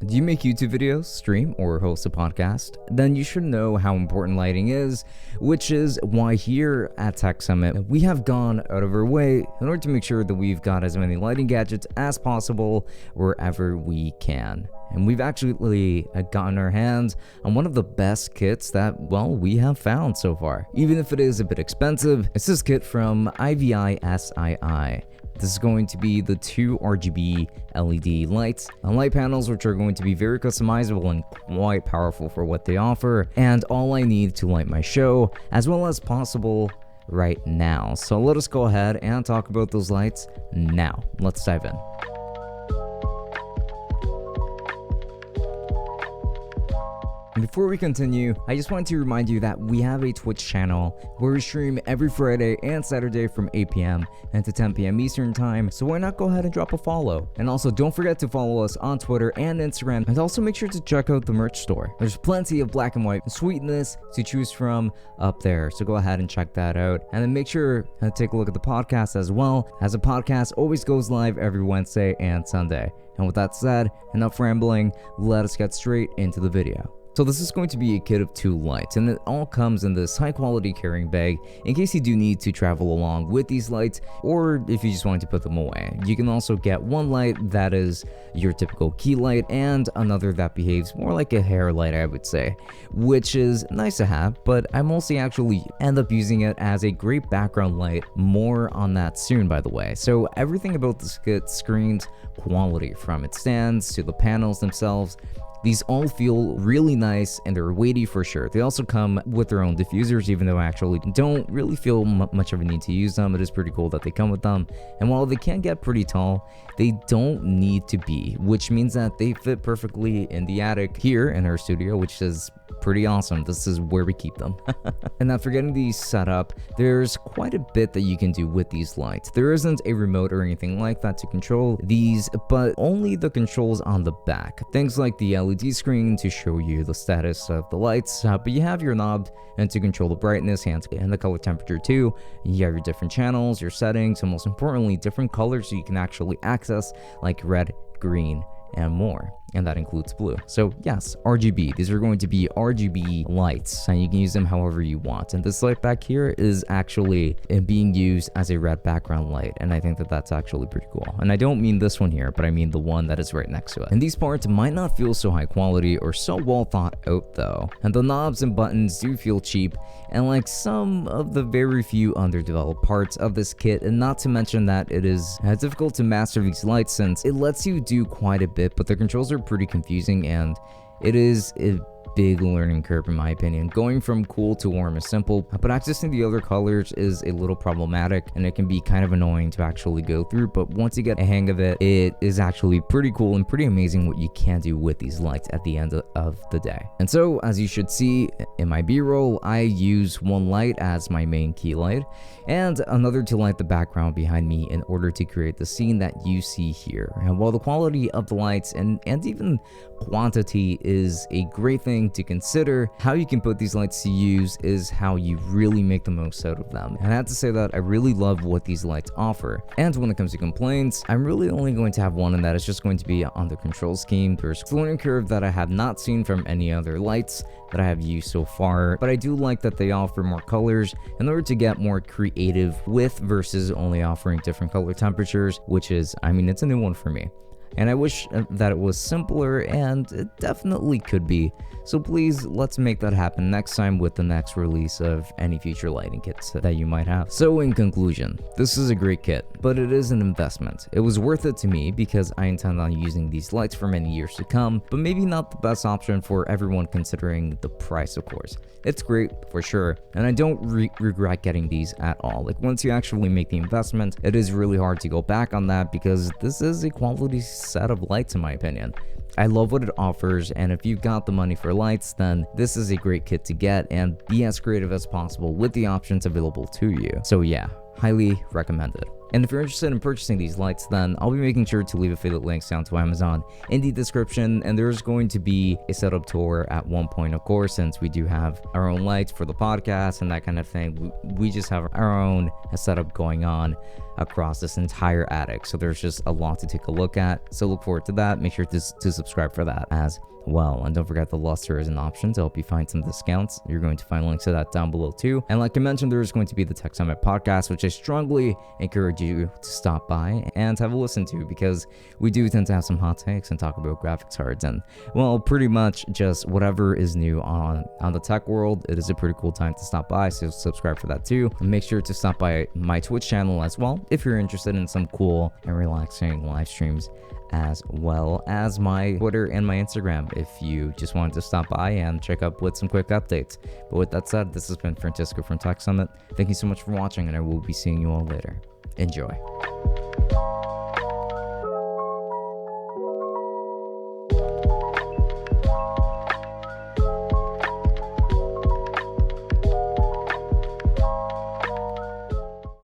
Do you make YouTube videos, stream, or host a podcast? Then you should know how important lighting is, which is why here at Tech Summit, we have gone out of our way in order to make sure that we've got as many lighting gadgets as possible wherever we can. And we've actually gotten our hands on one of the best kits that, well, we have found so far. Even if it is a bit expensive, it's this kit from IVISII. This is going to be the 2 RGB LED lights and light panels, which are going to be very customizable and quite powerful for what they offer, and all I need to light my show as well as possible right now. So let us go ahead and talk about those lights now. Let's dive in. Before we continue, I just want to remind you that we have a Twitch channel where we stream every Friday and Saturday from 8 p.m. and to 10 p.m. Eastern time, so why not go ahead and drop a follow? And also don't forget to follow us on Twitter and Instagram, and also make sure to check out the merch store. There's plenty of black and white sweetness to choose from up there, so go ahead and check that out. And then make sure to take a look at the podcast as well, as the podcast always goes live every Wednesday and Sunday. And with that said, enough rambling, let us get straight into the video. So this is going to be a kit of 2 lights, and it all comes in this high quality carrying bag in case you do need to travel along with these lights, or if you just want to put them away. You can also get one light that is your typical key light and another that behaves more like a hair light, I would say, which is nice to have, but I mostly actually end up using it as a great background light. More on that soon, by the way. So everything about this kit screams quality, from its stands to the panels themselves. These all feel really nice and they're weighty for sure. They also come with their own diffusers, even though I actually don't really feel much of a need to use them. It is pretty cool that they come with them. And while they can get pretty tall, they don't need to be, which means that they fit perfectly in the attic here in our studio, which is pretty awesome. This is where we keep them. And after getting these set up, there's quite a bit that you can do with these lights. There isn't a remote or anything like that to control these, but only the controls on the back. Things like the LED screen to show you the status of the lights, but you have your knob and to control the brightness and the color temperature too. You have your different channels, your settings, and most importantly, different colors so you can actually access, like red, green, and more, and that includes blue. So yes, RGB. These are going to be RGB lights, and you can use them however you want. And this light back here is actually being used as a red background light, and I think that that's actually pretty cool. And I don't mean this one here, but I mean the one that is right next to it. And these parts might not feel so high quality or so well thought out though, and the knobs and buttons do feel cheap and like some of the very few underdeveloped parts of this kit. And not to mention that it is difficult to master these lights since it lets you do quite a bit, but the controls are pretty confusing, and it is a big learning curve in my opinion. Going from cool to warm is simple, but accessing the other colors is a little problematic, and it can be kind of annoying to actually go through. But once you get a hang of it, it is actually pretty cool and pretty amazing what you can do with these lights at the end of the day. And so, as you should see in my B-roll, I use one light as my main key light and another to light the background behind me in order to create the scene that you see here. And while the quality of the lights and even quantity is a great thing to consider, how you can put these lights to use is how you really make the most out of them. And I have to say that I really love what these lights offer. And when it comes to complaints, I'm really only going to have one, and that is just going to be on the control scheme. There's a learning curve that I have not seen from any other lights that I have used so far, but I do like that they offer more colors in order to get more creative with versus only offering different color temperatures, which is, I mean, it's a new one for me. And I wish that it was simpler, and it definitely could be. So please, let's make that happen next time with the next release of any future lighting kits that you might have. So in conclusion, this is a great kit, but it is an investment. It was worth it to me because I intend on using these lights for many years to come, but maybe not the best option for everyone considering the price, of course. It's great for sure, and I don't regret getting these at all. Like, once you actually make the investment, it is really hard to go back on that because this is a quality set of lights in my opinion. I love what it offers, and if you've got the money for lights, then this is a great kit to get and be as creative as possible with the options available to you. So yeah, highly recommended. And if you're interested in purchasing these lights, then I'll be making sure to leave affiliate links down to Amazon in the description. And there's going to be a setup tour at one point, of course, since we do have our own lights for the podcast and that kind of thing. We just have our own setup going on across this entire attic. So there's just a lot to take a look at. So look forward to that. Make sure to subscribe for that as well. And don't forget the luster is an option to help you find some discounts. You're going to find links to that down below too. And like I mentioned, there's going to be the Tech Summit podcast, which I strongly encourage you to stop by and have a listen to, because we do tend to have some hot takes and talk about graphics cards and, well, pretty much just whatever is new on the tech world. It is a pretty cool time to stop by, so subscribe for that too. And make sure to stop by my Twitch channel as well if you're interested in some cool and relaxing live streams, as well as my Twitter and my Instagram if you just wanted to stop by and check up with some quick updates. But with that said, this has been Francisco from Tech Summit. Thank you so much for watching, and I will be seeing you all later. Enjoy.